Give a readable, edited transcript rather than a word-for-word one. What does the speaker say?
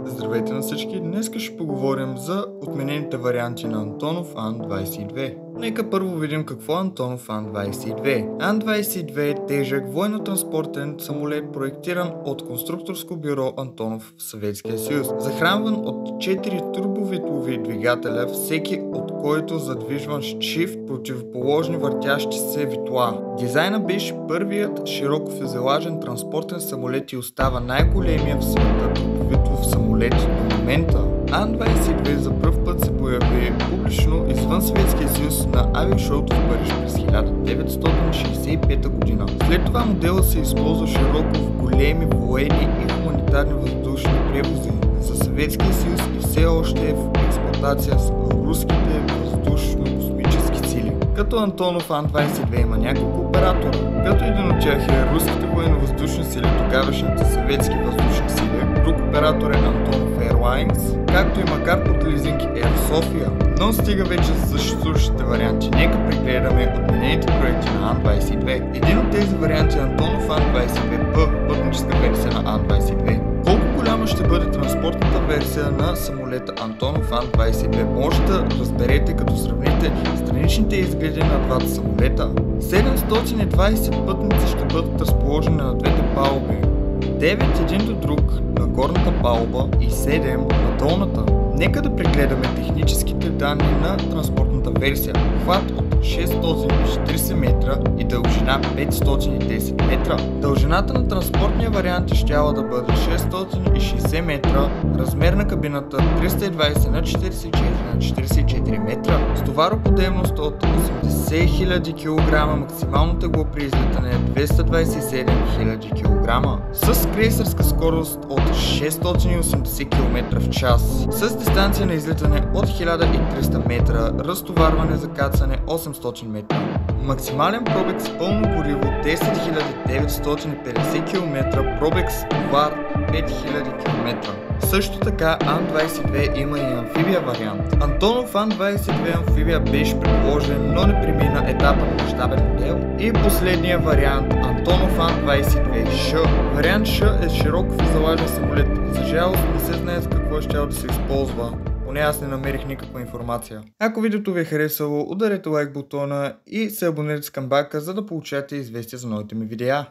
Здравейте на всички! Днес ще поговорим за отменените варианти на Антонов Ан-22. Нека първо видим какво е Антонов Ан-22. Ан-22 е тежък военно-транспортен самолет, проектиран от конструкторско бюро Антонов в Съветския съюз. Захранван от 4 турбоветлови двигателя, всеки от който задвижван с shift противоположни въртящи се ветла. Дизайна беше първият широкофюзелажен транспортен самолет и остава най-големия в света турбоветлов самолет до момента. Ан-22 за пръв път се появи публично извън Съветския съюз на авиошоуто в Париж през 1965 година. След това моделът се използва широко в големи военни и хуманитарни въздушни превози за Съветския съюз и все още е в експлоатация с руските въздушно-космически сили. Като Антонов Ан-22 има няколко оператора, като един от тях е руските военно-въздушни сили, тогавашните съветски въздушни сили. Друг оператор е Антонов Airlines, както и макар под лизинг Air София. Но стига вече за съществуващите варианти. Нека прегледаме отменените проекти на Ан-22. Един от тези варианти е Антонов Ан-22П, пътническа версия на Ан-22. Колко голяма ще бъде транспортната версия на самолета Антонов Ан-22 може да разберете като сравните страничните изгледи на двата самолета. 720 пътници ще бъдат разположени на двете палуби. 9 един до друг на горната палуба и 7 на долната. Нека да прегледаме техническите данни на транспортната версия. Хват от 640 метра и дължина 510 метра. Дължината на транспортния вариант щяла да бъде 660 метра, размер на кабината 320 на 44 на 44 метра, с товароподемност от 80 000 кг, максимално тегло при излетане 227 000 кг, с крейсърска скорост от 680 км в час, с дистанция на излетане от 1300 метра, разтоварване за кацане 800 метра. Максимален пробег с пълно гориво 10 950 км, пробег с товар 5000 км. Също така Ан-22 има и амфибия вариант. Антонов Ан-22 амфибия беше предложен, но не премина етапа на мащабен модел. И последния вариант Антонов Ан-22Ш. Вариант Ш е широко фюзелажен самолет. За жалост не се знае с какво е щял да се използва. Поне аз не намерих никаква информация. Ако видеото ви е харесало, ударете лайк бутона и се абонирайте с камбака, за да получавате известия за новите ми видеа.